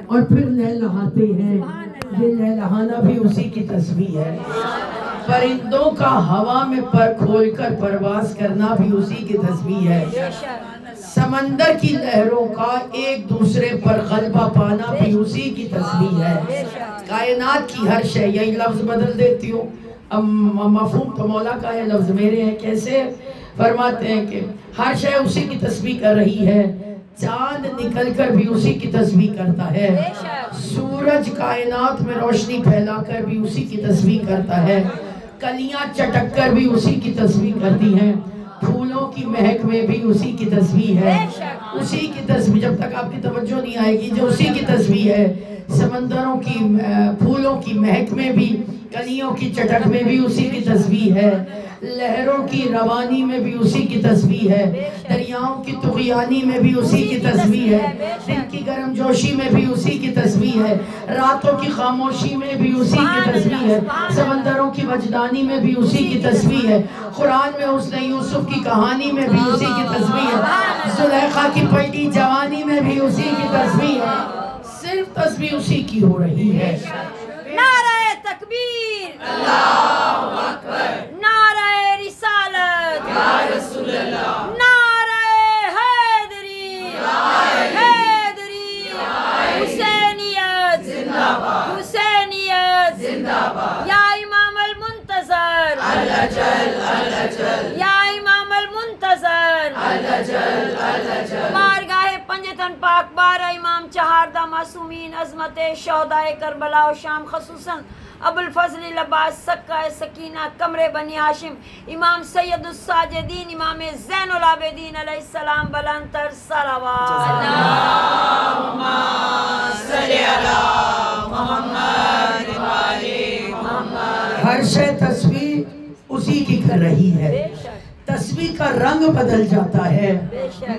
اور پھر لہلہاتے ہیں. یہ لہلہانا بھی اسی کی تسبیح ہے. پرندوں کا ہوا میں پر کھول کر پرواز کرنا بھی اسی کی تسبیح ہے. سمندر کی لہروں کا ایک دوسرے پر غلبہ پانا بھی اسی کی تسبیح ہے. کائنات کی ہر شے، یہی لفظ بدل دیتی ہوں، اب مفہوم تو مولا کا ہے، لفظ میرے ہیں. کیسے؟ فرماتے ہیں کہ ہر شے اسی کی تسبیح کر رہی ہے. چاند نکل کر بھی اسی کی تسبیح کرتا ہے. سورج کائنات میں روشنی پھیلا کر بھی اسی کی تسبیح کرتا ہے. کلیاں چٹک کر بھی اسی کی تسبیح کرتی ہیں. پھولوں کی مہک میں بھی اسی کی تسبیح ہے. اسی کی تسبیح، جب تک آپ کی توجہ نہیں آئے گی، جو اسی کی تسبیح ہے. سمندروں کی پھولوں کی مہک میں بھی، کلیوں کی چٹک میں بھی اسی کی تسبیح ہے. لہروں کی روانی میں بھی اسی کی تسبیح ہے. دریاؤں کی طغیانی میں بھی اسی کی تسبیح ہے. دن کی گرم جوشی میں بھی اسی کی تسبیح ہے. راتوں کی خاموشی میں بھی اسی کی تسبیح ہے. سمندروں کی وجدانی میں بھی اسی کی تسبیح ہے. قرآن میں حسن یوسف کی کہانی میں بھی اسی کی تسبیح ہے. زلیخا کی پلٹی جوانی میں بھی اسی کی تسبیح ہے. صرف تسبیح اسی کی ہو رہی ہے. نعرہ تکبیر، اللہ اکبر. نعرہ رسالت، یا رسول اللہ. نعرہ حیدری، حیدری. حسینیت زندہ باد، حسینیت زندہ باد. یا امام المنتظر، اللہ جل اللہ جل. یا امام المنتظر، اللہ جل اللہ جل. بارگاہ پنجتن پاک بارہ امام چہاردہ معصومین، عظمت شہدائے کربلا و شام، خصوصاً ابو الفضل العباس سکہ سکینہ قمر بنی ہاشم، امام سید الساجدین، امام زین العابدین علیہ السلام، بلندتر صلوات. اللہم صلی علی محمد و آل محمد. ہر شے تسبیح اسی کی کر رہی ہے. تسبیح کا رنگ بدل جاتا ہے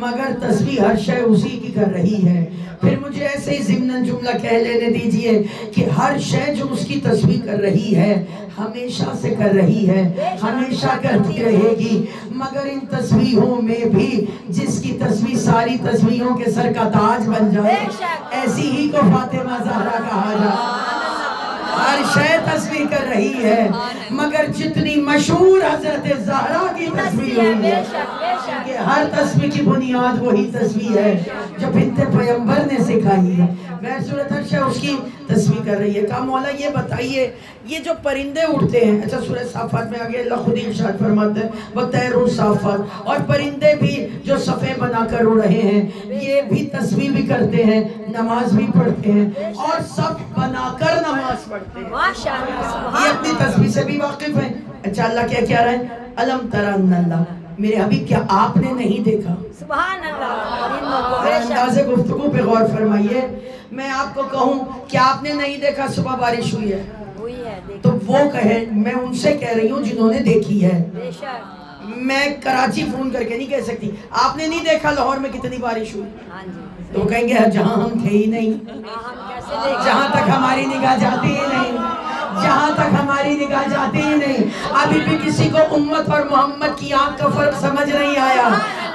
مگر تسبیح ہر شے اسی کی کر رہی ہے. پھر مجھے ایسے ہی ضمناً جملہ کہہ لینے دیجئے کہ ہر شے جو اس کی تسبیح کر رہی ہے ہمیشہ سے کر رہی ہے، ہمیشہ کرتی رہے گی. مگر ان تسبیحوں میں بھی جس کی تسبیح ساری تسبیحوں کے سر کا تاج بن جائے، ایسی ہی کو فاطمہ زہرا کہا جائے. ہر شے تسبیح کر رہی ہے مگر جتنی مشہور حضرت زہرا کی تسبیح ہوئی ہے، کہ ہر تسبیح کی بنیاد وہی تسبیح ہے جو بنت پیغمبر نے سکھائی ہے. صورت ہر شے اس کی تسبیح کر رہی ہے. کہا مولا یہ بتائیے، یہ جو پرندے اڑتے ہیں، اچھا سورہ صافات میں آگے اللہ خود ارشاد فرماتے ہیں وَطَيْرٌ صَافَّاتٌ، اور پرندے بھی جو صفے بنا کر اڑ رہے ہیں یہ بھی تسبیح بھی کرتے ہیں، نماز بھی پڑھتے ہیں اور صف بنا کر نماز پڑھتے ہیں. یہ اپنی تسبیح سے بھی واقف ہیں. اچھا اللہ کیا کہہ رہے ہیں؟ الم ترن اللہ، میرے حبیب کیا آپ نے نہیں دیکھا؟ سبحان اللہ. انداز گفتگو پہ غور فرمائیے. میں آپ کو کہوں کہ آپ نے نہیں دیکھا صبح بارش ہوئی ہے تو وہ کہے، میں ان سے کہہ رہی ہوں جنہوں نے دیکھی ہے. میں کراچی فون کر کے نہیں کہہ سکتی آپ نے نہیں دیکھا لاہور میں کتنی بارش ہوئی. تو وہ کہیں گے جہاں ہم تھے ہی نہیں، جہاں تک ہماری نگاہ جاتی ہی نہیں، جہاں تک ہماری نگاہ جاتی ہی نہیں. ابھی بھی کسی کو امت اور محمد کی آنکھ کا فرق سمجھ نہیں آیا.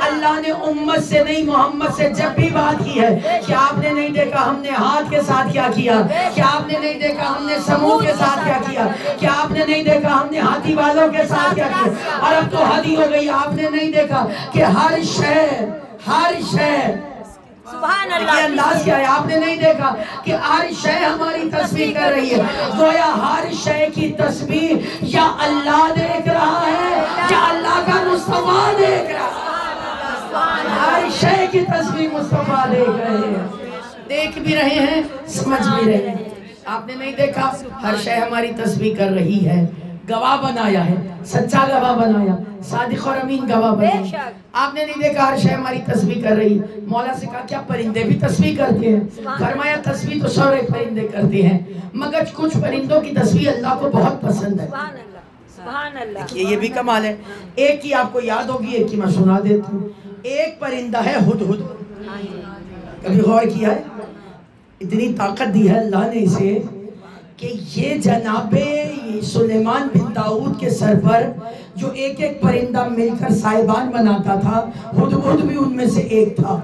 اللہ نے امت سے نہیں محمد سے جب بھی بات کی ہے کہ آپ نے نہیں دیکھا ہم نے ہاتھ کے ساتھ کیا کیا، کہ آپ نے نہیں دیکھا ہم نے سمود کے ساتھ کیا کیا، کہ آپ نے نہیں دیکھا ہم نے ہاتھی والوں کے ساتھ کیا کیا. اور اب تو حد ہی ہو گئی، آپ نے نہیں دیکھا کہ ہر شے سبحان اللہ. یہ انداز کیا ہے؟ آپ نے نہیں دیکھا کہ ہر شے ہماری تسبیح کر رہی ہے. گویا ہر شے کی تسبیح یا اللہ دیکھ رہا ہے یا اللہ کا مصطفیٰ دیکھ رہا ہے. ہر شے کی تسبیح مصطفیٰ دیکھ رہے ہیں، دیکھ بھی رہے ہیں، سمجھ بھی رہے ہیں. آپ نے نہیں دیکھا، ہر شے ہماری تسبیح کر رہی ہے. گواہ بنایا ہے، سچا گواہ بنایا، صادق اور امین گواہ بنایا. آپ نے نہیں دیکھا، ہر شے ہماری تسبیح کر رہی ہے. مولا سے کہا کیا پرندے بھی تسبیح کرتے ہیں؟ فرمایا تسبیح تو سارے پرندے کرتے ہیں مگر کچھ پرندوں کی تسبیح اللہ کو بہت پسند ہے. سبحان اللہ. دیکھیے یہ بھی کمال ہے. ایک ہی آپ کو یاد ہوگی، ایک ہی میں سنا دیتا ہوں. ایک پرندہ ہے ہدہد. کبھی غور کیا ہے؟ اتنی طاقت دی ہے اللہ نے اسے کہ یہ جناب سلیمان بن داؤد کے سر پر جو ایک ایک پرندہ مل کر سائبان بناتا تھا، ہدہد بھی ان میں سے ایک تھا۔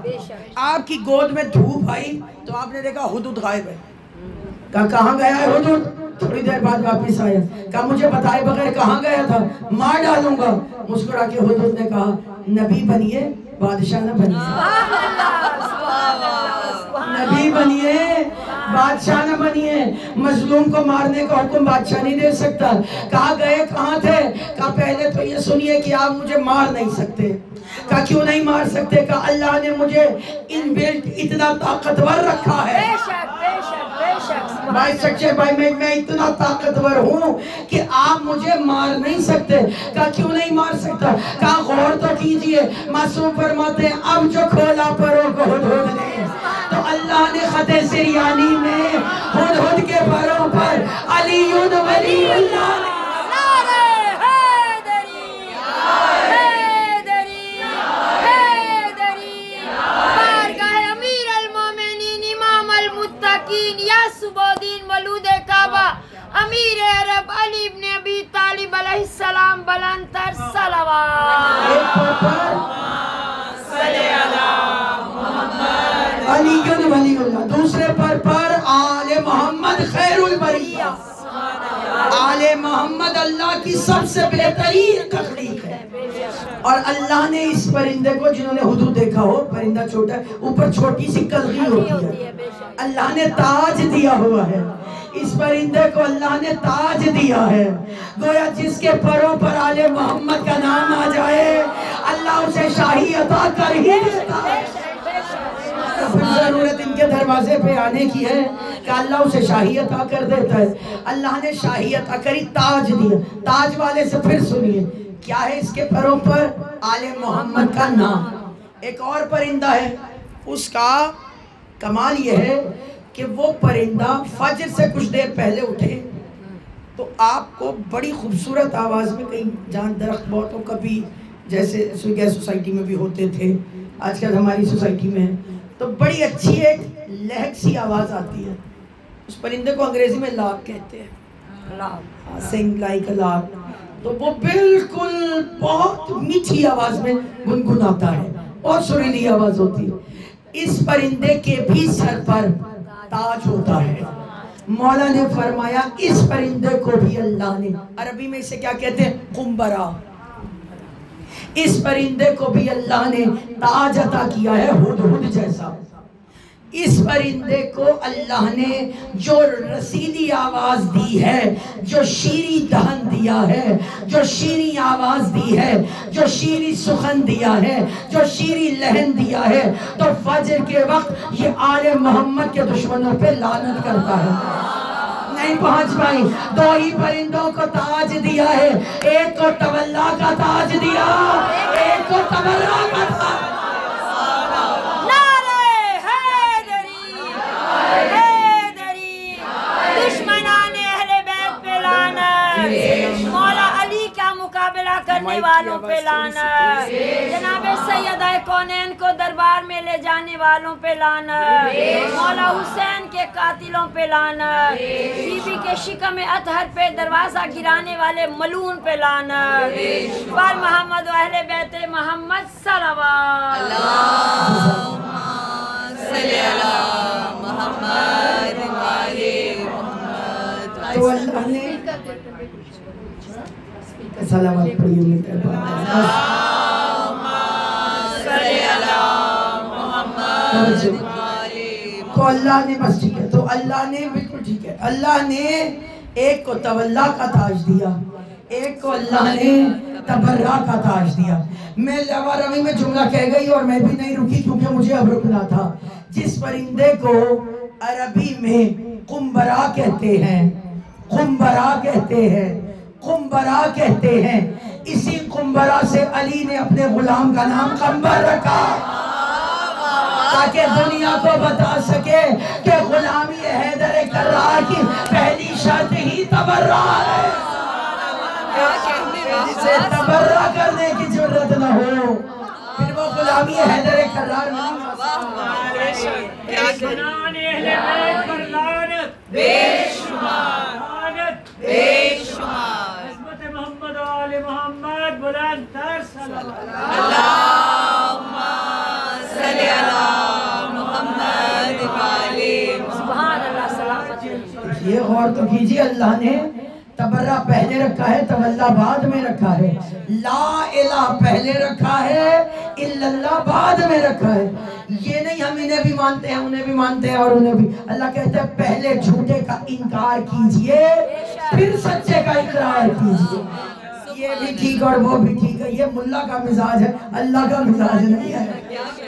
آپ کی گود میں دھوپ آئی تو آپ نے دیکھا ہدہد غائب ہے۔ کہا کہاں گیا ہے ہدہد؟ تھوڑی دیر بعد واپس آیا، کہا مجھے بتائے بغیر کہاں گیا تھا، مار ڈالوں گا۔ مسکرا کے ہدہد نے کہا نبی بنیے بادشاہ نہ بنیے، نبی بنیے بادشاہ نہ بنیے، مظلوم کو مارنے کا حکم بادشاہ نہیں دے سکتا۔ کہا گئے کہاں تھے؟ کہا پہلے تو یہ سنیے کہ آپ مجھے مار نہیں سکتے۔ کہا کیوں نہیں مار سکتے؟ کہا اللہ نے مجھے ان بلٹ اتنا طاقتور رکھا ہے۔ بے شک بے شک بے شک بھائی سچے بھائی، میں اتنا طاقتور ہوں کہ آپ مجھے مار نہیں سکتے۔ کہا کیوں نہیں مار سکتا؟ کہا غور تو کیجئے، معصوم فرماتے ہیں اب جو کھولا پروں کو ہدہد نے، تو اللہ نے خط سریانی میں ہدہد کے پروں پر علی ولی اللہ نے امیر عرب علی بن ابی طالب علیہ السلام بلندتر صلوات علی ولی اللہ، دوسرے پر آل محمد خیر البریہ، آل محمد اللہ کی سب سے بہترین تخلیق ہے۔ اور اللہ نے اس پرندے کو، جنہوں نے ہدہد دیکھا ہو، پرندہ چھوٹا ہے، اوپر چھوٹی سی کلغی ہوتی ہے، اللہ نے تاج دیا ہوا ہے اس پرندے کو، اللہ نے تاج دیا ہے۔ گویا جس کے پروں پر آل محمد کا نام آ جائے اللہ اسے شاہی عطا کر ہی دیتا ہے۔ پھر ضرورت ان کے دروازے پہ آنے کی ہے کہ اللہ اسے شاہی عطا کر دیتا ہے۔ اللہ نے شاہی عطا کری، تاج دیا۔ تاج والے سے پھر سنیے کیا ہے اس کے پروں پر؟ آل محمد کا نام۔ ایک اور پرندہ ہے، اس کا کمال یہ ہے کہ وہ پرندہ فجر سے کچھ دیر پہلے اٹھے تو آپ کو بڑی خوبصورت آواز میں، کہیں جہاں درخت بہت ہو، کبھی جیسے سویگے سوسائٹی میں بھی ہوتے تھے، آج کل ہماری سوسائٹی میں تو بڑی اچھی ایک لہک سی آواز آتی ہے۔ اس پرندے کو انگریزی میں لاک کہتے ہیں، سنگ لائک لاک۔ تو وہ بالکل بہت میٹھی آواز میں گنگناتا ہے، بہت سریلی آواز ہوتی ہے۔ اس پرندے کے بھی سر پر تاج ہوتا ہے۔ مولا نے فرمایا اس پرندے کو بھی اللہ نے، عربی میں اسے کیا کہتے ہیں؟ قنبرہ۔ اس پرندے کو بھی اللہ نے تاج عطا کیا ہے ہدہد جیسا۔ اس پرندے کو اللہ نے جو رسیلی آواز دی ہے، جو شیریں دہن دیا ہے، جو شیریں آواز دی ہے، جو شیریں سخن دیا ہے، جو شیریں لہن دیا ہے، تو فجر کے وقت یہ آل محمد کے دشمنوں پہ لعنت کرتا ہے۔ نہیں پہنچ پائی، دو ہی پرندوں کو تاج دیا ہے، ایک کو تولا کا تاج دیا، ایک کو تبرہ کا تاج۔ مولا علی کا مقابلہ کرنے والوں پہ لعنت، جناب سیدہ کونین کو دربار میں لے جانے والوں پہ لعنت، مولا حسین کے قاتلوں پہ لعنت، بی بی کے شکم اطہر پہ دروازہ گرانے والے ملعون پہ لعنت، پر محمد و اہل بیت محمد صلوات۔ اللہم صلی علی محمد و آل محمد۔ تو اللہ نے سلامات پڑھیے میٹھے اللہم صلی علی محمد و آل محمد۔ تو اللہ نے، بس ٹھیک ہے، تو اللہ نے، بالکل ٹھیک ہے، اللہ نے ایک کو تولا کا تاج دیا، ایک کو اللہ نے تبرہ کا تاج دیا۔ میں لوا روی میں جملہ کہہ گئی اور میں بھی نہیں رکی کیونکہ مجھے اب رکنا تھا۔ جس پرندے کو عربی میں قنبرہ کہتے ہیں، قنبرہ کہتے ہیں، قنبرہ کہتے ہیں، اسی قنبرہ سے علی نے اپنے غلام کا نام قنبر رکھا تاکہ دنیا کو بتا سکے کہ غلامی حیدر کرار کی پہلی شرط ہی تبرہ ہے، جسے تبرہ کرنے کی ضرورت نہ ہو پھر وہ غلامی حیدر کرار نہیں۔ بے شمار یہ غور تو کیجیے، اللہ نے تبرہ پہلے رکھا ہے، تولا بعد میں رکھا ہے، لا الہ پہلے رکھا ہے، الا اللہ بعد میں رکھا ہے۔ یہ نہیں ہم انہیں بھی مانتے ہیں، انہیں بھی مانتے ہیں اور انہیں بھی۔ اللہ کہتا ہے پہلے جھوٹے کا انکار کیجئے، پھر سچے کا اقرار کیجئے۔ یہ بھی ٹھیک اور وہ بھی ٹھیک ہے، یہ ملا کا مزاج ہے، اللہ کا مزاج نہیں ہے۔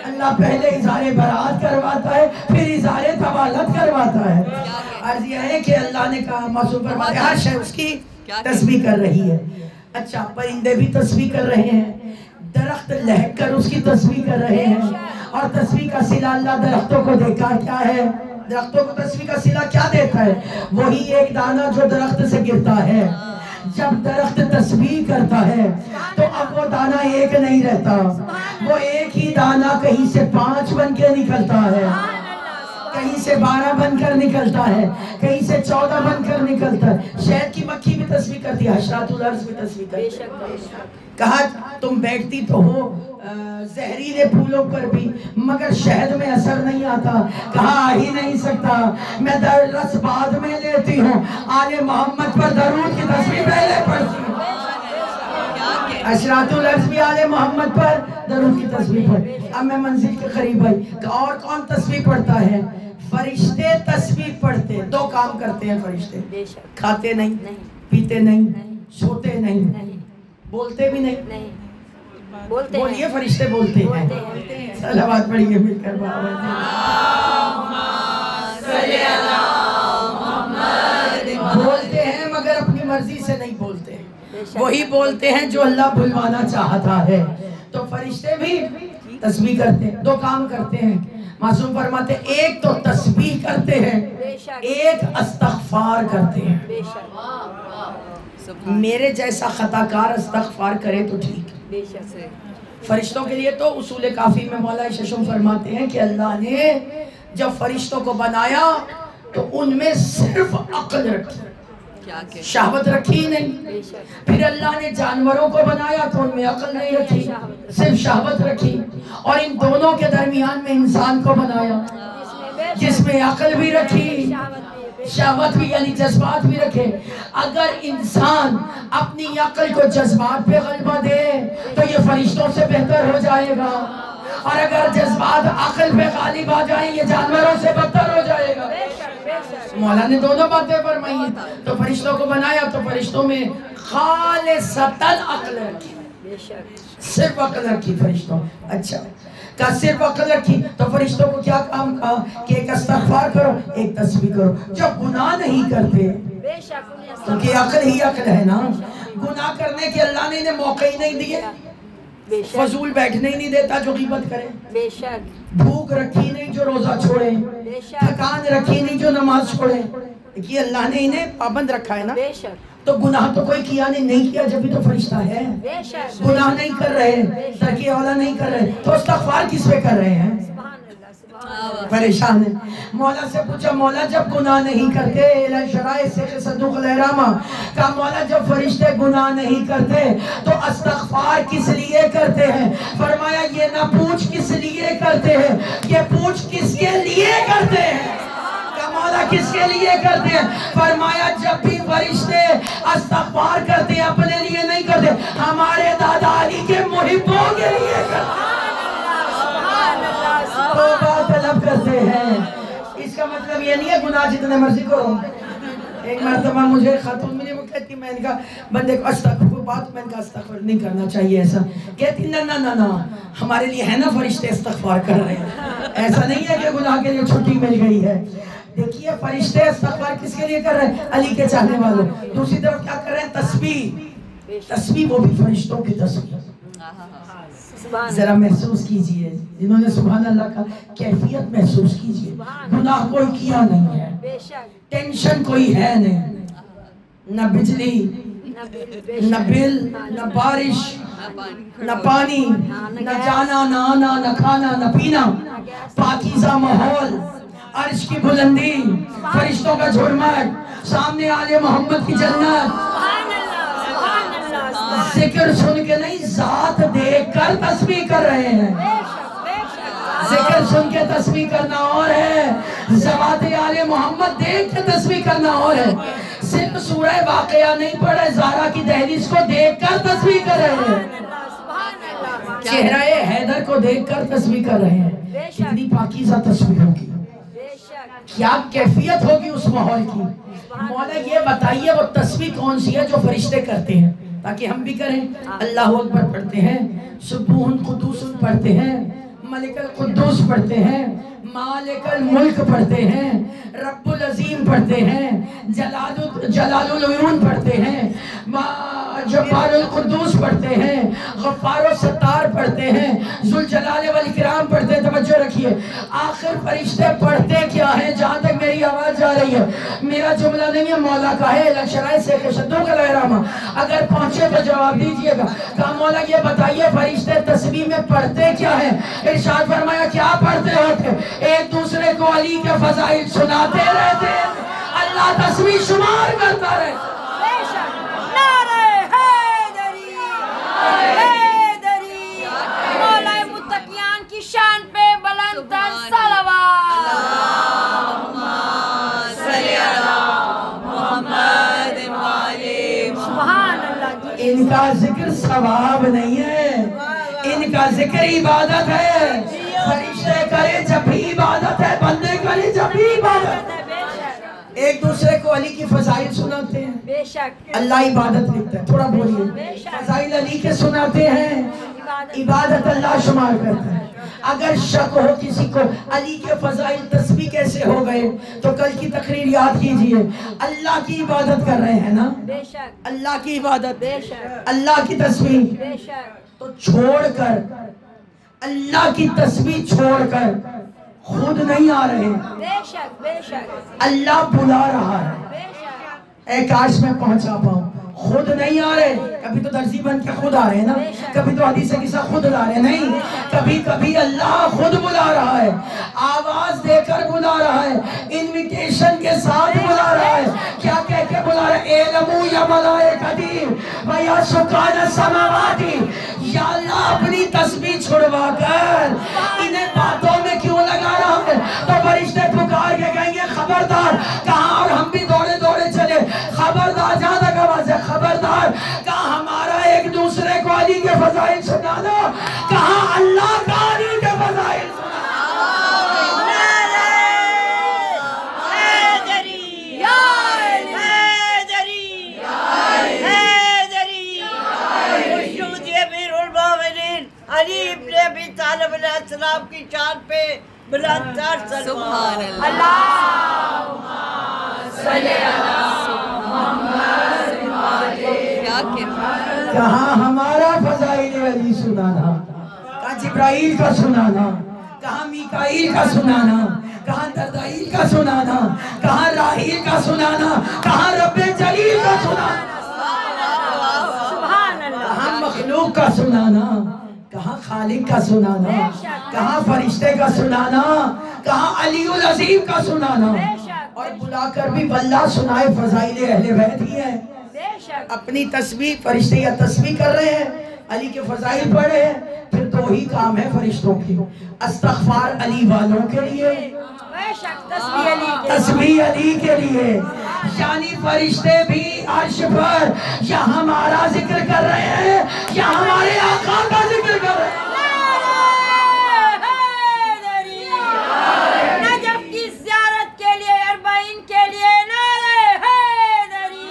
اللہ پہلے اظہار برات کرواتا ہے، پھر اظہار طوالت کرواتا ہے۔ عرض یہ ہے کہ اللہ نے کہا معصوم فرماتے ہر شے اس کی تسبیح کر رہی ہے۔ اچھا، پرندے بھی تسبیح کر رہے ہیں، درخت لہک کر اس کی تسبیح کر رہے ہیں، اور تسبیح کا صلہ اللہ درختوں کو دیکھا کیا ہے؟ درختوں کو تسبیح کا صلہ کیا دیتا ہے؟ وہی ایک دانہ جو درخت سے گرتا ہے۔ جب درخت تسبیح کرتا ہے تو اب وہ دانہ ایک نہیں رہتا، وہ ایک ہی دانہ کہیں سے 5 بن کے نکلتا ہے، کہیں سے 12 بن کر نکلتا ہے، کہیں سے 14 بن کر نکلتا ہے۔ شہد کی مکھی بھی تسبیح کرتی ہے، حشرات الارض بھی تسبیح کرتی ہے۔ کہا تم بیٹھتی تو ہو زہریلے پھولوں پر بھی، مگر شہد میں اثر نہیں آتا۔ کہا آ ہی نہیں سکتا، میں رس بعد میں لیتی ہوں، آل محمد پر درود کی تسبیح پہلے پڑھتی ہوں۔ حشرات الارض بھی آل محمد پر درود کی تسبیح پڑھتی۔ اب میں منزل کے قریب آئی کہ اور کون تسبیح پڑھتا ہے؟ فرشتے تسبیح پڑھتے۔ 2 کام کرتے ہیں فرشتے، کھاتے نہیں، پیتے نہیں، سوتے نہیں، بولتے بھی نہیں۔ بولیے فرشتے بولتے ہیں۔ صلوات پڑھیے مل کر بولتے ہیں مگر اپنی مرضی سے نہیں بولتے، وہی بولتے ہیں جو اللہ بلوانا چاہتا ہے۔ تو فرشتے بھی تسبیح کرتے ہیں، 2 کام کرتے ہیں۔ معصوم فرماتے ایک تو تسبیح کرتے ہیں، ایک استغفار کرتے ہیں۔ میرے جیسا خطا کار استغفار کرے تو ٹھیک ہے۔ فرشتوں کے لیے تو اصول کافی میں مولا ششم فرماتے ہیں کہ اللہ نے جب فرشتوں کو بنایا تو ان میں صرف عقل رکھی، شہوت رکھی نہیں۔ پھر اللہ نے جانوروں کو بنایا تو ان میں عقل نہیں رکھی، صرف شہوت رکھی۔ اور ان دونوں کے درمیان میں انسان کو بنایا جس میں عقل بھی رکھی، شہوت بھی یعنی جذبات بھی رکھے۔ اگر انسان اپنی عقل کو جذبات پہ غلبہ دے تو یہ فرشتوں سے بہتر ہو جائے گا، اور اگر جذبات عقل پہ غالب آ جائیں یہ جانوروں سے بدتر ہو جائے گا۔ مولا نے دونوں باتیں فرمائی ہیں۔ تو فرشتوں کو بنایا تو فرشتوں میں خالصتاً عقل رکھی، صرف عقل رکھی فرشتوں۔ اچھا، کہا صرف عقل رکھی تو فرشتوں کو کیا کام کہا کہ ایک استغفار کرو، ایک تسبیح کرو۔ جب گناہ نہیں کرتے، کیونکہ عقل ہی عقل ہے نا، گناہ کرنے کے اللہ نے انہیں موقع ہی نہیں دیے، فضول بیٹھنے ہی نہیں دیتا جو غیبت کرے، بھوک رکھی نہیں جو روزہ چھوڑے، تھکان رکھی نہیں جو نماز چھوڑے۔ دیکھیے اللہ نے انہیں پابند رکھا ہے نا۔ تو گناہ تو کوئی کیا نہیں کیا، جب بھی تو فرشتہ ہے۔ گناہ نہیں کر رہے، ترک اولا نہیں کر رہے، تو استغفار کس پہ کر رہے ہیں؟ پریشان ہے۔ مولا سے پوچھا مولا جب گناہ نہیں کرتے، شرائع سے صدوق الحرامہ کہا مولا جب فرشتے گناہ نہیں کرتے تو استغفار کس لیے کرتے ہیں؟ فرمایا یہ نہ پوچھ کس لیے کرتے ہیں، یہ پوچھ کس کے لیے کرتے ہیں۔ مولا کس کے لیے کرتے ہیں؟ فرمایا جب بھی فرشتے استغفار کرتے ہیں اپنے لیے نہیں کرتے، ہمارے دادا علی کے محبوں کے لیے کرتے ہیں، توبہ طلب کرتے ہیں۔ اس کا مطلب یہ نہیں ہے گناہ جتنے مرضی کرو۔ ایک مرتبہ مجھے خاتون ملی، وہ کہتی میں نے کہا بندے کو استغفار بات، میں نے کہا استغفار نہیں کرنا چاہیے ایسا، کہتی نا ہمارے لیے ہے نا فرشتے استغفار کر رہے ہیں، ایسا نہیں ہے کہ گناہ کے لیے چھٹی مل گئی ہے۔ دیکھیے فرشتے استغفار کس کے لیے کر رہے ہیں؟ علی کے چاہنے والوں۔ دوسری طرف کیا کر رہے ہیں؟ تسبیح، وہ بھی فرشتوں کی تسبیح۔ ذرا محسوس کیجئے، جنہوں نے سبحان اللہ کا کیفیت محسوس کیجئے۔ گناہ کوئی کیا نہیں ہے، ٹینشن کوئی ہے نہیں، نہ بجلی، نہ بل، نہ بارش، نہ پانی، نہ جانا، نہ آنا، نہ کھانا، نہ پینا، پاکیزہ ماحول، عرش کی بلندی، فرشتوں کا جھرمٹ، سامنے آل محمد کی جنت۔ ذکر سن کے نہیں، ذات دیکھ کر تسبیح کر رہے ہیں۔ ذکر سن کے تسبیح کرنا اور ہے، ذوات آل محمد دیکھ کے تسبیح کرنا اور ہے۔ صرف سورہ واقعہ نہیں پڑھے، زہرا کی دہلیز کو دیکھ کر تسبیح کر رہے ہیں، چہرہ حیدر کو دیکھ کر تسبیح کر رہے ہیں۔ کتنی پاکیزہ تسبیح ہوگی، کیا کیفیت ہوگی اس ماحول کی۔ مولا یہ بتائیے وہ تسبیح کون سی ہے جو فرشتے کرتے ہیں، تاکہ ہم بھی کریں۔ اللہ اکبر پڑھتے ہیں، سبوح قدوس پڑھتے ہیں، ملک القدوس پڑھتے ہیں، مالک الملک پڑھتے ہیں، رب العظیم پڑھتے ہیں، جلال العیون پڑھتے ہیں، جبار القدوس پڑھتے ہیں، غفار و ستار پڑھتے ہیں، ذوالجلال والاکرام پڑھتے ہیں۔ توجہ رکھیے، آخر فرشتے پڑھتے کیا ہیں؟ جہاں تک میری آواز جا رہی ہے، میرا جملہ نہیں ہے، مولا کا ہے، لشرائے سے شدوں کا لہرامہ، اگر پہنچے تو جواب دیجئے گا۔ کہا مولا یہ بتائیے فرشتے تسبیح میں پڑھتے کیا ہیں؟ ارشاد فرمایا کیا پڑھتے ہوتے؟ ایک دوسرے کو علی کے فضائل سناتے رہتے، اللہ تسبیح شمار کرتا رہے۔ نعرہ حیدری، حیدری، مولا متقیان کی شان پہ بلند تر صلوات۔ اللہم صلی علی محمد وآلہ محمد۔ سبحان اللہ جی۔ ان کا ذکر ثواب نہیں ہے، ان کا ذکر عبادت ہے۔ فرشتے کرے جب بھی عبادت ہے، بندے کرے جب بھی عبادت ہے۔ ایک دوسرے کو علی کی فضائل سناتے ہیں، بے شک اللہ عبادت لکھتا ہے۔ تھوڑا بولیے، فضائل علی کے سناتے ہیں، عبادت اللہ شمار کرتا ہے۔ اگر شک ہو کسی کو علی کے فضائل تسبیح کیسے ہو گئے تو کل کی تقریر یاد کیجئے، اللہ کی عبادت کر رہے ہیں نا، بے شک اللہ کی عبادت، بے شک اللہ کی تسبیح، بے شک تو چھوڑ کر اللہ کی تسبیح چھوڑ کر خود نہیں آ رہے، بے شک بے شک اللہ بلا رہا ہے۔ بے شک اے کاش میں پہنچا پاؤں، خود نہیں آ رہے۔ کبھی تو درزی بن کے خود آ رہے ہیں نا، کبھی تو حدیث قصہ خود لا رہے ہیں، نہیں، کبھی کبھی اللہ خود بلا رہا ہے، آواز دے کر بلا رہا ہے، انویٹیشن کے ساتھ بلا رہا ہے۔ کیا کہہ کے بلا رہا ہے؟ اعلموا یا ملائکتی و یا سکان السماواتی، یا اللہ اپنی تسبیح چھڑوا کر انہیں باتوں میں کیوں لگا رہا ہے؟ تو فرشتے پکار کے کہیں گے خبردار، کہاں؟ اور ہم بھی دوڑے دوڑے چلے، خبردار، جہاں تک آواز ہے خبردار، کہاں ہمارا ایک دوسرے کو علی کے فضائل سنانا، کہاں اللہ کا علی کے فضائل سنانا۔ علی ابن ابی طالب علیہ السلام کی شان پہ بلند تر سبحان صلوات۔ اللہ، صلی اللہ محمد وآلہ۔ کیا کرم، کہاں ہمارا فضائل علی سنانا، کہاں جبرائیل کا سنانا، کہاں میکائیل کا سنانا، کہاں دردائیل کا سنانا، کہاں راہیل کا سنانا، کہاں رب جلیل کا سنانا، سبحان اللہ، کہاں مخلوق کا سنانا، کہاں خالق کا سنانا، کہاں فرشتے کا سنانا، کہاں علی العظیم کا سنانا، اور بلا کر بھی واللہ سنائے فضائل اہل بیت ہی ہے۔ بے شک اپنی تسبیح، فرشتے یا تسبیح کر رہے ہیں، علی کے فضائل پڑھ رہے ہیں، پھر دو ہی کام ہے فرشتوں کی، استغفار علی والوں کے لیے، بے شک تسبیح علی کے تسبیح علی کے لیے، یعنی فرشتے بھی عرش پر یا ہمارا ذکر کر رہے ہیں یا ہمارے آقا کا ذکر کر رہے ہیں۔ نجف کی زیارت کے لیے، اربعین کے لیے، نعرہ حیدری،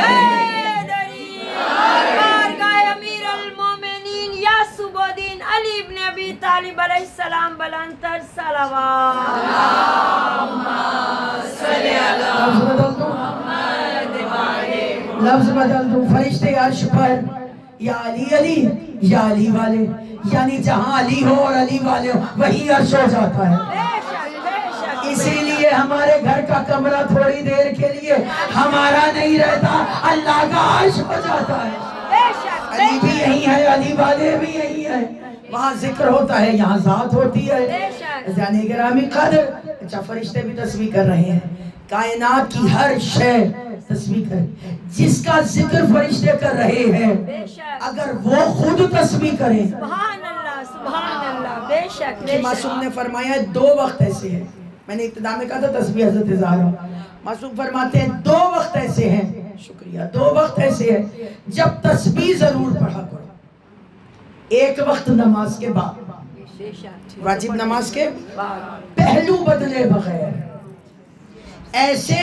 حیدری، بارگاہ امیر المومنین یعصب الدین علی ابن ابی طالب علیہ السلام بلند تر صلوات۔ لفظ بدل دوں، فرشتے عرش پر یا علی علی یا علی والے، یعنی جہاں علی ہو اور علی والے ہو وہی عرش ہو جاتا ہے۔ بے شک بے شک اسی لیے ہمارے گھر کا کمرہ تھوڑی دیر کے لیے ہمارا نہیں رہتا، اللہ کا عرش ہو جاتا ہے۔ بے شک علی بھی یہی ہے، علی والے بھی یہی ہے، وہاں ذکر ہوتا ہے، یہاں ذات ہوتی ہے۔ بے شک یعنی گرامی قدر، اچھا فرشتے بھی تسبیح کر رہے ہیں، کائنات کی ہر شے تسبیح کریں. جس کا ذکر فرشتے کر رہے ہیں اگر وہ خود تسبیح کریں. سبحان اللہ سبحان اللہ. بے شک کہ معصوم نے فرمایا 2 وقت ایسے ہیں. میں نے ابتدا میں کہا تھا تسبیح حضرت زہرا. معصوم فرماتے ہیں 2 وقت ایسے ہیں. شکریہ. 2 وقت ایسے ہیں جب تسبیح ضرور پڑھا کرو. ایک وقت نماز کے بعد, واجب نماز کے پہلو بدلے بغیر. ایسے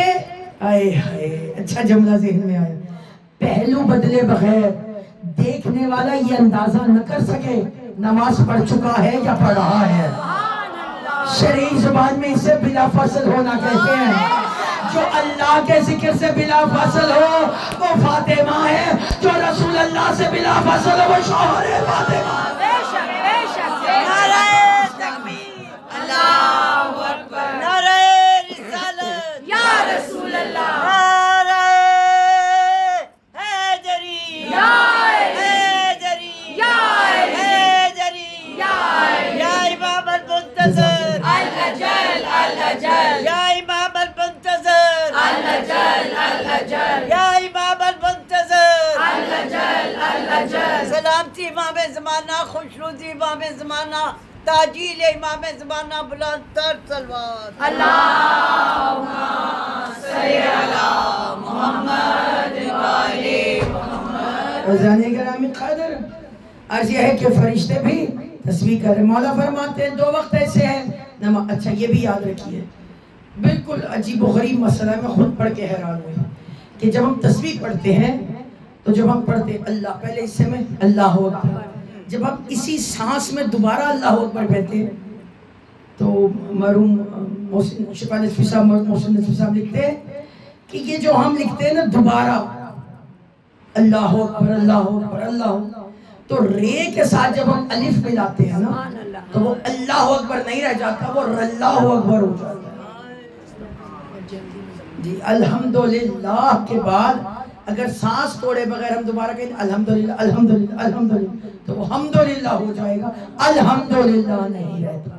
اچھا جملہ ذہن میں آیا. پہلو بدلے بغیر دیکھنے والا یہ اندازہ نہ کر سکے نماز پڑھ چکا ہے یا پڑھ رہا ہے. شرعی زبان میں اسے بلا فاصل ہونا کہتے ہیں. جو اللہ کے ذکر سے بلا فاصل ہو وہ فاطمہ ہے. جو رسول اللہ سے بلا فاصل ہو وہ شوہر ہے فاطمہ. بے شک بے شک. نعرہ تکبیر. اللہ اکبر. نعرہ رسالت. یا رسول اللہ. نعرہ حیدری. یا حیدری. یا حیدری. یا یا امام المنتظر. الاجل الاجل. یا امام المنتظر. الاجل الاجل. یا امام المنتظر. الاجل الاجل. سلامتی امام زمانہ, خوشنودی امام زمانہ, تاجیل امام زمانہ, بلند تر صلوات. اللہم صلی علی محمد وآلِ محمد. رضوان گرامی قادر عرض یہ ہے کہ فرشتے بھی تسبیح کر رہے. مولا فرماتے ہیں 2 وقت ایسے ہیں. اچھا یہ بھی یاد رکھیے, بالکل عجیب و غریب مسئلہ ہے. میں خود پڑھ کے حیران ہوئی کہ جب ہم تسبیح پڑھتے ہیں تو جب ہم پڑھتے اللہ پہلے حصے میں اللہ اکبر, جب ہم اسی سانس میں دوبارہ اللہ اکبر کہتے ہیں تو مرحوم شفا نصفی صاحب محسن نصفی صاحب لکھتے ہیں کہ یہ جو ہم لکھتے ہیں نا دوبارہ اللہ اکبر اللہ اکبر اللہ اکبر, تو رے کے ساتھ جب ہم الف ملاتے ہیں نا تو وہ اللہ اکبر نہیں رہ جاتا, وہ اللہ اکبر ہو جاتا ہے. جی الحمدللہ کے بعد اگر سانس توڑے بغیر ہم دوبارہ کہیں الحمدللہ الحمدللہ الحمدللہ تو وہ حمدللہ ہو جائے گا, الحمدللہ نہیں رہتا.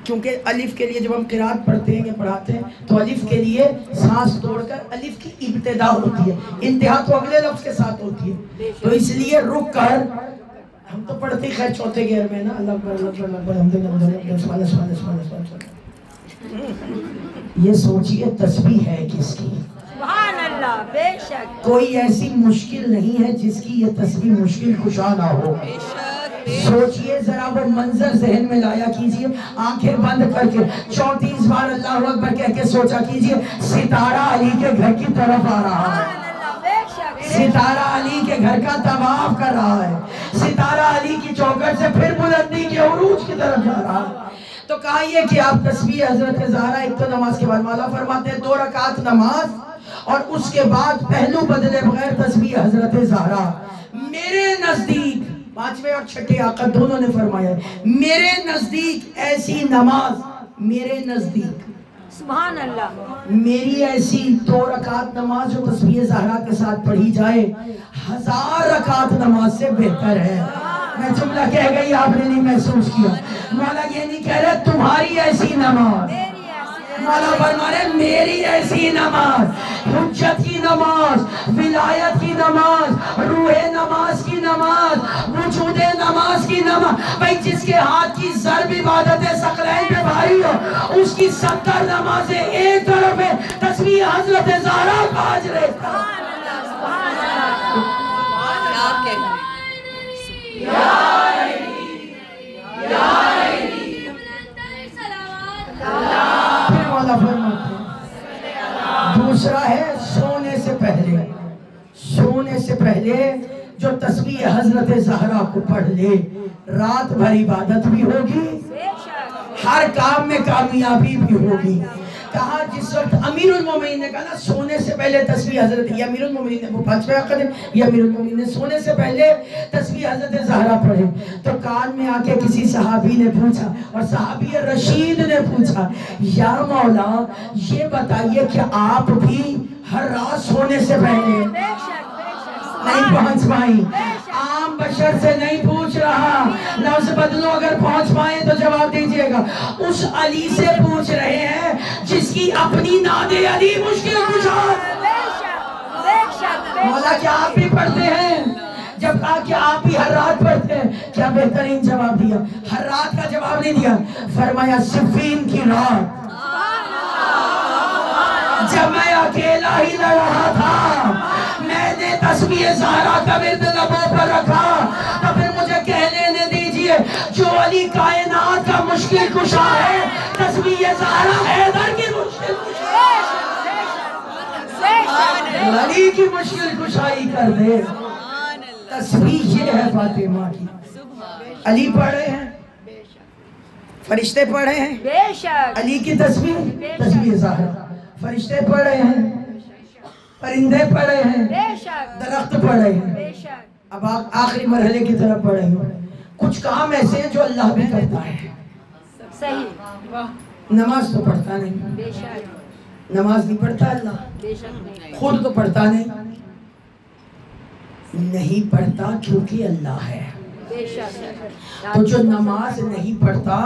کیونکہ الف کے لیے جب ہم قرات پڑھتے ہیں یا پڑھاتے ہیں تو الف کے لیے سانس توڑ کر الف کی ابتدا ہوتی ہے, انتہا تو اگلے لفظ کے ساتھ ہوتی ہے. تو اس لیے رک کر ہم تو پڑھتے ہی خیر چوتھے گیئر میں نا اللہ اکبر اللہ اکبر الحمدللہ. یہ سوچئے تسبیح ہے کس کی؟ سبحان اللہ. بے شک. کوئی ایسی مشکل نہیں ہے جس کی یہ تسبیح مشکل کشا نہ ہو. سوچئے ذرا وہ منظر ذہن میں لایا کیجئے, آنکھیں بند کر کے 34 بار اللہ اکبر کہہ کے سوچا کیجئے ستارہ علی کے گھر کی طرف آ رہا ہے, ستارہ علی کے گھر کا طواف کر رہا ہے, ستارہ علی کی چوکھٹ سے پھر بلندی کے عروج کی طرف جا رہا ہے. تو کہا یہ کہ آپ تسبیح حضرت زہرا ایک تو نماز کے بعد, مولا فرماتے ہیں 2 رکعت نماز اور اس کے بعد پہلو بدلے بغیر تسبیح حضرت زہرا. میرے نزدیک 5ویں اور 6ٹھے آقا دونوں نے فرمایا میرے نزدیک ایسی نماز, میرے نزدیک سبحان اللہ, میری ایسی 2 رکعت نماز جو تسبیح زہرا کے ساتھ پڑھی جائے 1000 رکعت نماز سے بہتر ہے. میں جملہ کہہ گئی آپ نے نہیں محسوس کیا. مولا یہ نہیں کہہ رہے تمہاری ایسی نماز, مولا فرما رہے میری ایسی نماز, حجت کی نماز, ولایت کی نماز, روح نماز کی نماز, وجود نماز کی نماز. بھئی جس کے ہاتھ کی ضرب عبادت ثقلین پہ بھاری ہو اس کی 70 نمازیں ایک طرف ہے, تسبیح حضرت زہرا کا اجر ہے. کیا کہتے ہیں. پھر مولا فرماتے ہیں دوسرا ہے سونے سے پہلے, سونے سے پہلے جو تسبیح حضرت زہرا کو پڑھ لے رات بھر عبادت بھی ہوگی, ہر کام میں کامیابی بھی ہوگی. کہا جس وقت امیر المومنین نے کہا نا سونے سے پہلے تسبیح حضرت, یہ امیر المومنین نے وہ 5ویں آقا نے, یہ امیر المومنین نے سونے سے پہلے تسبیح حضرت زہرا پڑھے تو کان میں آ کے کسی صحابی نے پوچھا, اور صحابی رشید نے پوچھا یا مولا یہ بتائیے کہ آپ بھی ہر رات سونے سے پہلے نہیں پہنچ پائیں. عام بشر سے نہیں پوچھ رہا, لفظ بدلو اگر پہنچ پائیں تو جواب دیجئے گا. اس علی سے پوچھ رہے ہیں جس کی اپنی ناد علی مشکل کشا مولا کیا آپ بھی پڑھتے ہیں؟ جب کہا کہ آپ بھی ہر رات پڑھتے ہیں، کیا بہترین جواب دیا، ہر رات کا جواب نہیں دیا، فرمایا صفین کی رات جب میں اکیلا ہی لڑ رہا تھا، میں نے تسبیح زہرا کا ورد لبوں پر رکھا، تو پھر مجھے کہنے دیجئے جو علی کائنات کا مشکل کشا ہے، تسبیح زہرا حیدر کی مشکل کشا علی کی مشکل کشائی کر دے۔ تسبیح یہ ہے فاطمہ کی۔ علی پڑھے ہیں، فرشتے پڑھے ہیں، بے شک علی کی تسبیح تسبیح زہرا، فرشتے پڑھے ہیں، پرندے پڑھے ہیں، بے شک درخت پڑھے ہیں۔ بے شک اب آپ آخری مرحلے کی طرف پڑھے ہیں، کچھ کام ایسے ہیں جو اللہ بھی کرتا ہے۔ صحیح نماز تو پڑھتا نہیں، بے شک نماز نہیں پڑھتا اللہ، بے شک نہیں خود تو پڑھتا نہیں پڑھتا کیونکہ اللہ ہے۔ بے شک تو جو نماز نہیں پڑھتا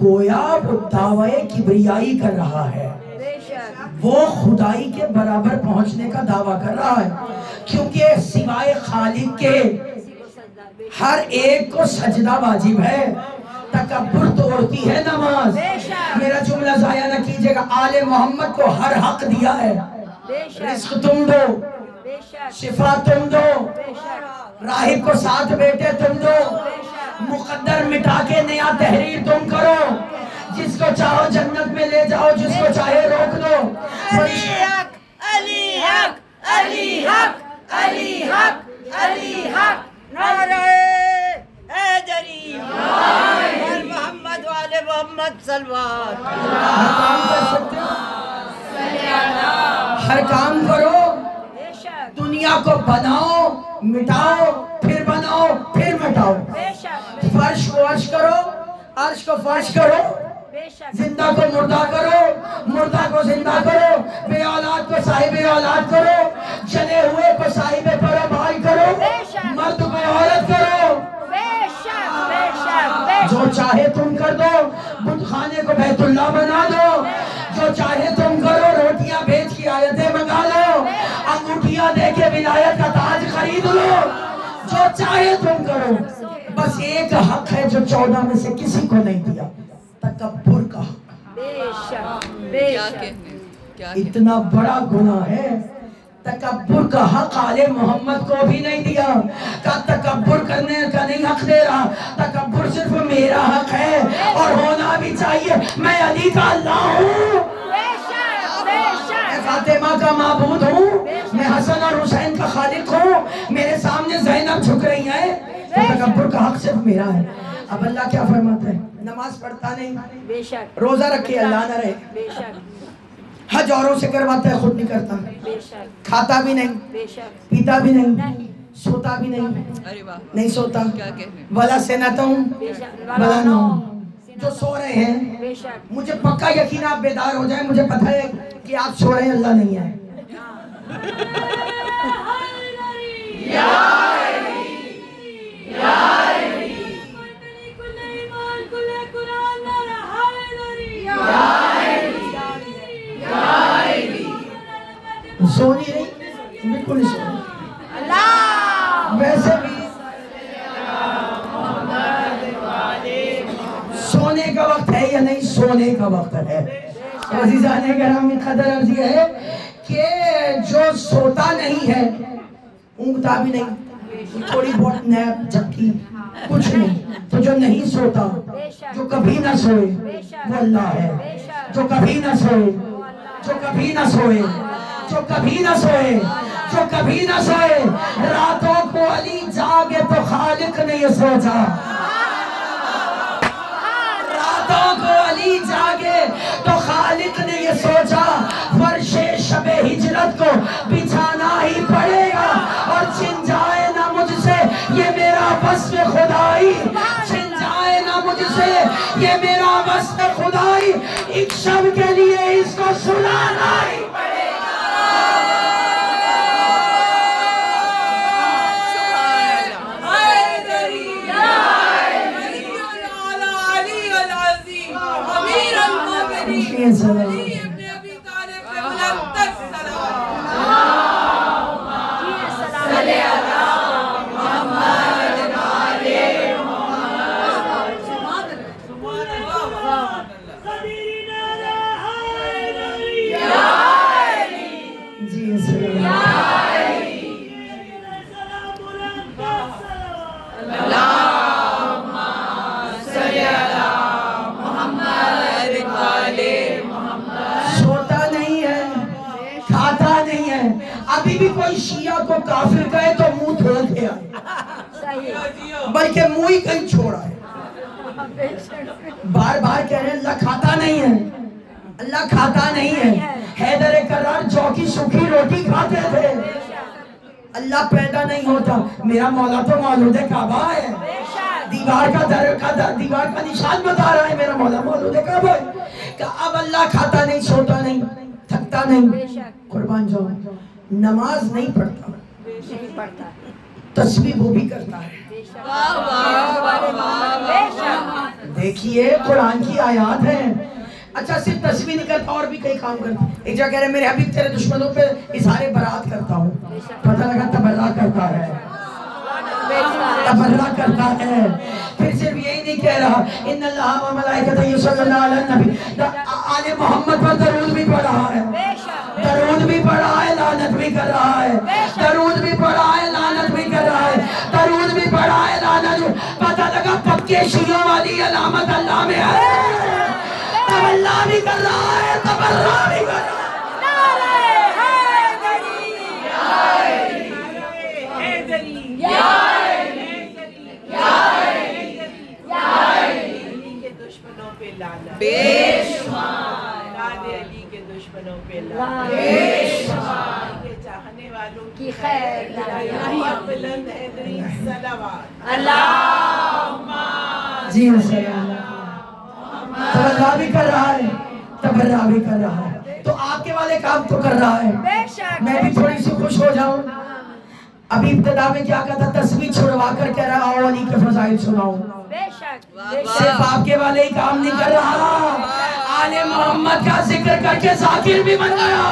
گویا وہ دعوی کبریائی کر رہا ہے، بے شک وہ خدائی کے برابر پہنچنے کا دعویٰ کر رہا ہے، کیونکہ سوائے خالق کے کسی کو سجدہ بے ہر ایک کو سجدہ واجب ہے۔ تکبر توڑتی ہے نماز۔ بے شک میرا جملہ ضائع نہ کیجئے گا، آل محمد کو ہر حق دیا ہے، بے شک رزق تم دو، بے شک شفا تم دو، بے شک راہب کو 7 بیٹے تم دو، مقدر مٹا کے نیا تحریر تم کرو، جس کو چاہو جنت میں لے جاؤ، جس کو چاہے روک دو۔ علی حق علی حق علی حق علی حق علی حق نعرہ حیدری اور محمد والے محمد صلوات۔ کام کر سکتے ہو، ہر کام کرو، بے شک دنیا کو بناؤ مٹاؤ پھر بناؤ پھر مٹاؤ، بے شک فرش کو عرش کرو، عرش کو فرش کرو، بے شک زندہ کو مردہ کرو، مردہ کو زندہ کرو، بے اولاد کو صاحب اولاد کرو، جلے ہوئے کو صاحب پرو بھائی کرو، مرد کو عورت کرو، بے شک بے شک بے جو چاہے تم کر دو، بت خانے کو بیت اللہ بنا دو، جو چاہے تم کرو، روٹیاں بیچ کی آیتیں منگا لو، انگوٹھیاں دے کے ولایت کا تاج خرید لو، جو چاہے تم کرو، بس ایک حق ہے جو 14 میں سے کسی کو نہیں دیا، تکبر کا حق۔ بے شک بے کیا شک کہنے کیا کہنے اتنا بڑا گناہ ہے، تکبر کا حق آل محمد کو بھی نہیں دیا، کہ تکبر کرنے کا نہیں حق دے رہا، تکبر صرف میرا حق ہے اور ہونا بھی چاہیے، میں علی کا اللہ ہوں، بے شک بے شک میں فاطمہ کا معبود ہوں، میں حسن اور حسین کا خالق ہوں، میرے سامنے زینب جھک رہی ہیں، تو تکبر کا حق صرف میرا ہے۔ اب اللہ کیا فرماتا ہے؟ نماز پڑھتا نہیں، بے شک روزہ رکھے اللہ نہ رہے، بے شک حج اوروں سے کرواتا ہے خود نہیں کرتا، بے شک کھاتا بھی نہیں، بے شک پیتا بھی نہیں، نہیں سوتا بھی نہیں، ارے واہ نہیں سوتا، کیا کہنے ولا سنتوں بے شک ولا نوم، جو سو رہے ہیں بے شک مجھے پکا یقین آپ بیدار ہو جائیں، مجھے پتہ ہے کہ آپ سو رہے ہیں، اللہ نہیں ہے۔ سونی نہیں، بالکل نہیں سونی، اللہ ویسے بھی سونے کا وقت ہے یا نہیں، سونے کا وقت ہے۔ عزیزان گرامی قدر عرض یہ ہے کہ جو سوتا نہیں ہے اونگتا بھی نہیں، تھوڑی بہت نیپ جھپکی کچھ نہیں، تو جو نہیں سوتا جو کبھی نہ سوئے وہ اللہ ہے، جو کبھی نہ سوئے، جو کبھی نہ سوئے، جو کبھی نہ سوئے، جو کبھی نہ سوئے، راتوں کو علی جاگے تو خالق نے یہ سوچا، راتوں کو علی جاگے تو خالق نے یہ سوچا، فرش شب ہجرت کو بچھانا ہی پڑے گا، اور چھن جائے نہ مجھ سے یہ میرا وصف خدائی، چھن جائے نہ مجھ سے یہ میرا وصف خدائی، ایک شب کے لیے اس کو سنانا ہی پڑے گا۔ ابھی بھی کوئی شیعہ کو کافر کہے تو منہ دھو دیا، بلکہ منہ ہی کہیں چھوڑا ہے. بار بار کہہ رہے ہیں اللہ کھاتا نہیں ہے، اللہ کھاتا نہیں ہے. حیدر کرار جو کی سوکھی روٹی کھاتے تھے. اللہ پیدا نہیں ہوتا. میرا مولا تو مولود کعبہ ہے، دیوار کا نشان بتا رہا ہے. میرا مولا مولود کعبہ ہے کہ اب اللہ کھاتا نہیں، سوتا نہیں، تھکتا نہیں. قربان جاؤ، نماز نہیں پڑھتا، تسبیح وہ بھی کرتا ہے. دیکھیے قرآن کی آیات ہیں. اچھا صرف تسبیح نہیں کرتا، اور بھی کئی کام کرتا. ایک جگہ کہہ رہے میرے حبیب تیرے دشمنوں پہ اظہار برات کرتا ہوں. پتہ لگا تبرہ کرتا ہے، تبرہ کرتا ہے. پھر صرف یہی نہیں کہہ رہا ان اللہ و ملائکتہ یصلون علی النبی، آل محمد پر درود بھی پڑھ رہا ہے، درود بھی پڑھ رہا ہے، لعنت بھی کر رہا ہے. درود بھی پڑھ رہا ہے، لعنت بھی کر رہا ہے. درود بھی پڑھ رہا ہے، لعنت بھی. پتہ لگا پکے شیعوں والی علامت اللہ میں ہے. تبرہ بھی کر رہا ہے، تبرہ بھی کر رہا ہے. بے شمار علی کے دشمنوں پہ لعنت، بے شمار کے چاہنے والوں کی خیر بلند حیدری صلوات. اللہم جی تبرہ بھی کر رہا ہے، تبرہ بھی کر رہا ہے. تو آپ کے والے کام تو کر رہا ہے. میں بھی تھوڑی سی خوش ہو جاؤں. ابھی ابتدا میں کیا کہا تھا؟ تسبیح چھڑوا کر کہہ رہا آؤ علی کے فضائل سناؤں. صرف آپ کے والے ہی کام نہیں کر رہا، آل محمد کا ذکر کر کے ذاکر بھی بن گیا.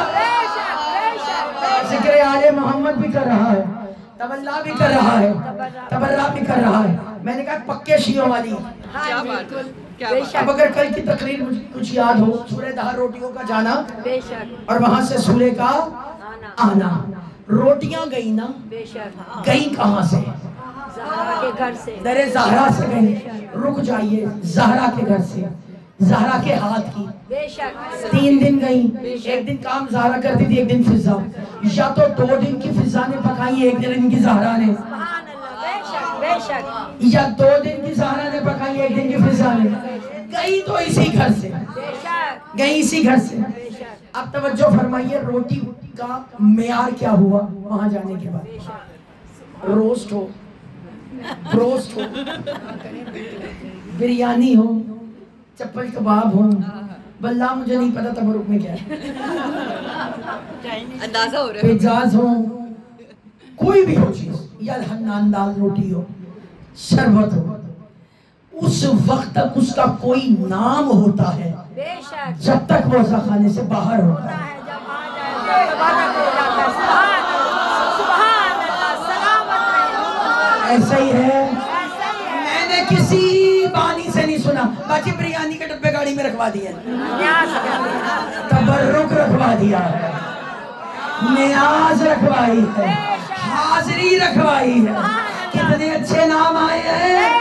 ذکر آل محمد بھی کر رہا ہے، تبرہ بھی کر رہا ہے، تبرہ بھی کر رہا ہے. میں نے کہا پکے شیعوں والی. اب اگر کل کی تقریر مجھے کچھ یاد ہو، سورہ دہر روٹیوں کا جانا اور وہاں سے سورہ کا آنا. روٹیاں گئی نا، گئی کہاں سے؟ در زہرا سے گئی. رک جائیے، زہرا کے گھر سے، زہرا کے ہاتھ کی. 3 دن گئی. ایک دن کام زہرا کرتی تھی، ایک دن فضا. یا تو 2 دن کی فضا نے پکائی، ایک دن کی زہرا نے. یا 2 دن کی زہرا نے پکائی، ایک دن کی فضا نے. گئی تو اسی گھر سے، گئی اسی گھر سے. اب توجہ فرمائیے، روٹی کا معیار کیا ہوا وہاں جانے کے بعد؟ روسٹ ہو، بروسٹ ہو، بریانی ہو، چپل کباب ہو. واللہ مجھے نہیں پتا تبرک میں کیا ہے، اندازہ ہو رہا ہے. پیجاز ہو، کوئی بھی ہو چیز، یا نان دال روٹی ہو، شربت ہو. اس وقت تک اس کا کوئی نام ہوتا ہے جب تک وہ خانے سے باہر ہوتا ہے. ایسا ہی ہے. میں نے کسی بانی سے نہیں سنا باقی بریانی کے ڈبے گاڑی میں رکھوا دیا، تبرک رکھوا دیا ہے، نیاز رکھوائی ہے، حاضری رکھوائی ہے. کتنے اچھے نام آئے ہیں.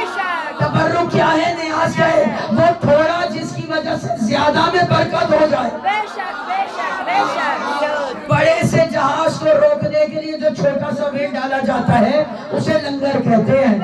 تبرک کیا ہے؟ نیاز کیا ہے؟ وہ تھوڑا جس کی وجہ سے زیادہ میں برکت ہو جائے. بڑے سے جہاز کو روکنے کے لیے جو چھوٹا سا ویٹ ڈالا جاتا ہے اسے لنگر کہتے ہیں،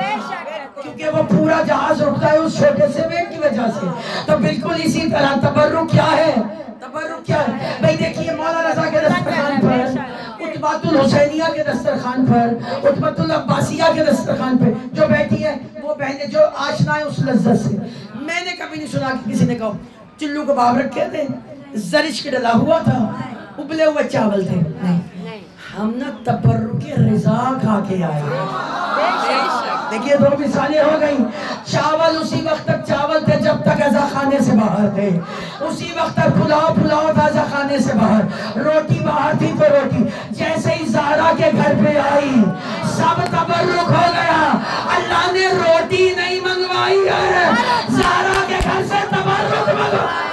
کیونکہ وہ پورا جہاز رکتا ہے اس چھوٹے سے ویٹ کی وجہ سے. تو بالکل اسی طرح تبرک کیا ہے؟ تبرک کیا ہے؟ بھئی دیکھیے مولا رضا کے دسترخوان پر، عتبۃ الحسینیہ کے دسترخوان پر، عتبۃ العباسیہ کے دسترخوان پہ جو بیٹھی ہے وہ بہنیں جو آشنا ہے اس لذت سے. میں نے کبھی نہیں سنا کہ کسی نے کہا چلو کباب رکھے تھے، زرش ڈلا ہوا تھا، ابلے ہوئے چاول تھے. نہیں، ہم نہ تبرک رضا کھا کے آئے. دیکھیے 2 مثالیں ہو گئیں. چاول اسی وقت تک چاول تھے جب تک عزا خانے سے باہر تھے، اسی وقت تک پلاؤ تھا عزا خانے سے باہر. روٹی باہر تھی تو روٹی. جیسے ہی زہرا کے گھر پہ آئی سب تبرک ہو گیا. اللہ نے روٹی نہیں منگوائی ہے، زہرا کے گھر سے تبرک منگوائی.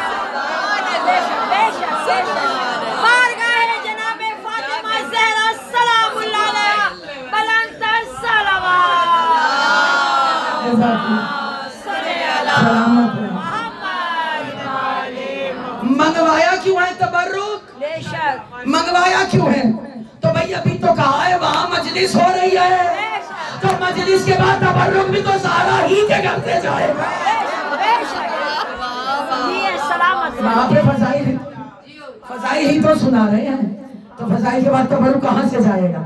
منگوایا کیوں ہے تبرک؟ منگوایا کیوں ہے؟ تو بھئی اب مجلس کے بعد تبرک بھی تو زہرا ہی کے کرتے جائے گا. وہاں پہ فضائل ہی تو سنا رہے ہیں, تو فضائل کے بعد تبرک کہاں سے جائے گا؟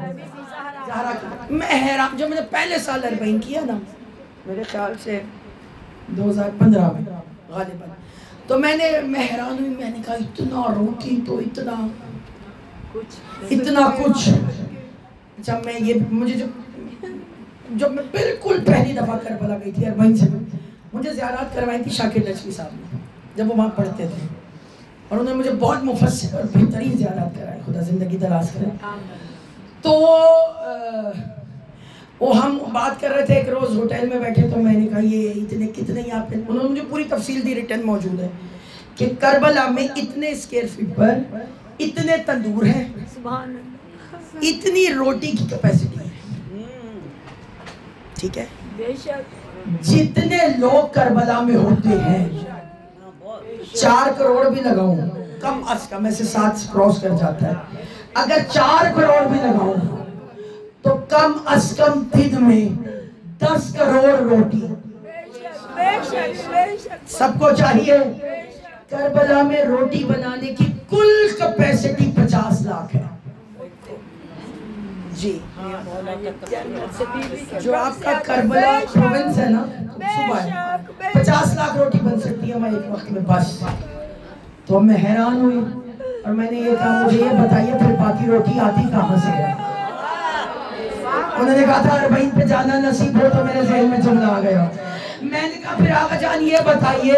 میں حیران, جو میں نے پہلے سال 40 کیا نا, میرے خیال سے 2015 میں غالباً, تو میں حیران ہوئی, میں نے کہا اتنا روٹی تو اتنا کچھ. جب میں جب میں بالکل پہلی دفعہ کربلا گئی تھی 40 سے, مجھے زیارات کروائی تھی شاکر نجوی صاحب نے جب وہ وہاں پڑھتے تھے, اور انہوں نے مجھے بہت مفصل اور بہترین زیارات کرائی, خدا زندگی دراز کرے. تو وہ ہم بات کر رہے تھے ایک روز ہوٹل میں بیٹھے, تو میں نے کہا یہ اتنے کتنے ہی آپ نے, انہوں نے مجھے پوری تفصیل دی, ریٹن موجود ہے کہ کربلا میں اتنے اسکوائر فٹ پر اتنے تندور ہیں, اتنی روٹی کی کیپیسٹی ہے. ٹھیک ہے, جتنے لوگ کربلا میں ہوتے ہیں 4 کروڑ بھی لگاؤں, کم از کم ایسے 7 کراس کر جاتا ہے, اگر 4 کروڑ بھی لگاؤں تو کم از کم دن میں 10 کروڑ روٹی سب کو چاہیے. کربلا میں روٹی بنانے کی کل کیپیسٹی 50 لاکھ ہے. جی, جو آپ کا کربلا پروونس ہے نا, صبح ہے 50 لاکھ روٹی بن سکتی ہے ہمیں ایک وقت میں بس. تو میں حیران ہوئی, اور میں نے یہ کہا مجھے یہ بتائیے پھر باقی روٹی آتی کہاں سے ہے؟ انہوں نے کہا تھا 40 پہ جانا نصیب ہو, تو میرے ذہن میں جملہ آ گیا. میں نے کہا پھر آقا جان یہ بتائیے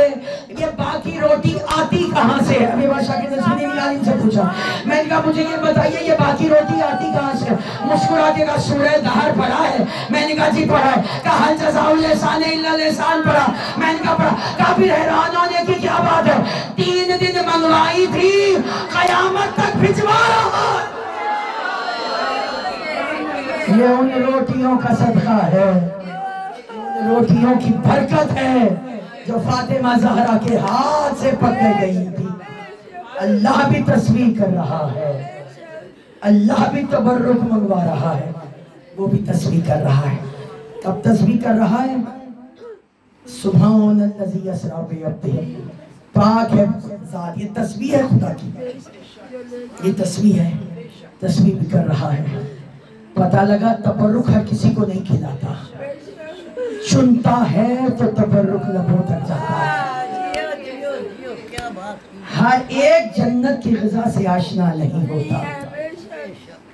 یہ باقی روٹی آتی کہاں سے ہے؟ ابھی بادشاہ کے نسبی نے عالم سے پوچھا. میں نے کہا مجھے یہ بتائیے یہ باقی روٹی آتی کہاں سے؟ مسکراتے کا سورہ دہر پڑھا ہے. میں نے کہا جی پڑھا ہے. کہا حل جزاء اللسان الا اللسان پڑھا. میں نے کہا پڑھا. کہا پھر حیران ہونے کی کیا بات ہے؟ 3 دن منگوائی تھی, قیامت تک بھجوا رہا. یہ ان روٹیوں کا صدقہ ہے, روٹیوں کی برکت ہے جو فاطمہ زہرا کے ہاتھ سے پکے گئی تھی. اللہ بھی تسبیح کر رہا ہے, اللہ بھی تبرک منگوا رہا ہے, وہ بھی تسبیح کر رہا ہے. کب تسبیح کر رہا ہے؟ سبحان الذی اسری بعبدہ, پاک ہے ذات. یہ تسبیح ہے خدا کی, یہ تسبیح ہے, تسبیح بھی کر رہا ہے. پتہ لگا تبرک ہر کسی کو نہیں کھلاتا, چنتا ہے تو تبرک لبوں تک جاتا ہے. ہر ایک جنت کی غذا سے آشنا نہیں ہوتا.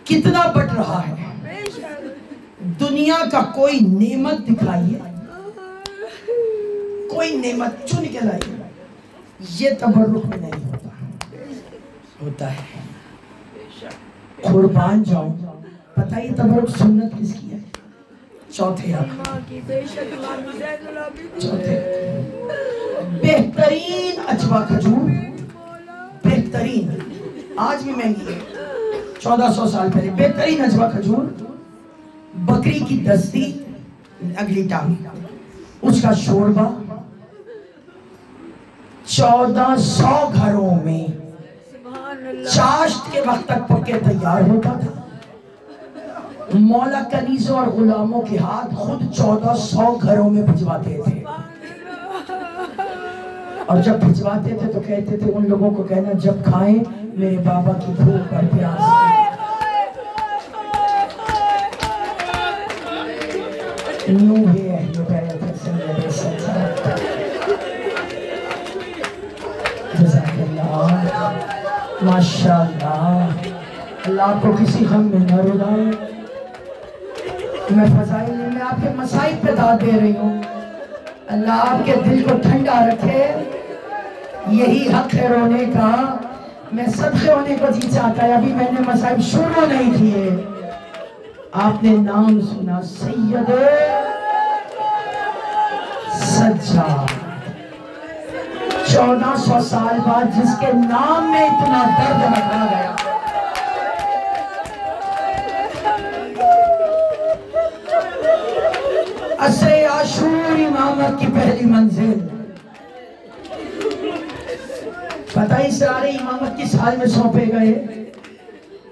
کتنا بٹ رہا ہے دنیا کا, کوئی نعمت دکھائیے, کوئی نعمت چن کے لائیے, یہ تبرک میں نہیں ہوتا ہے. قربان جاؤں, پتہ یہ تبرک سنت کس کی ہے؟ چوتھے بہترین اجوا کھجور, بہترین, آج بھی مہنگی ہے, 1400 سال پہلے بہترین اجوا کھجور, بکری کی دستی اگلی ٹانگ, اس کا شوربہ 1400 گھروں میں چاشت کے وقت تک پکے تیار ہوتا تھا. مولا کنیزوں اور غلاموں کے ہاتھ خود 1400 گھروں میں بھجواتے تھے, اور جب بھجواتے تھے تو کہتے تھے ان لوگوں کو کہنا جب کھائیں میرے بابا کی بھوک اور پیاس. نوحِ اہل بیت سید سلطان. جزاک اللہ, ماشاءاللہ, اللہ آپ کو کسی غم میں نہ رلائے. میں فضائل میں آپ کے مصائب پہ داد دے رہی ہوں, اللہ آپ کے دل کو ٹھنڈا رکھے. یہی حق ہے رونے کا, میں صدقے ہونے کو جی چاہتا ہے. ابھی میں نے مصائب شروع نہیں کیے, آپ نے نام سنا سید سجاد, 1400 سال بعد جس کے نام میں اتنا درد رکھا گیا. عصر عاشور امامت کی پہلی منزل. پتہ اسرار امامت کس حال میں سونپے گئے؟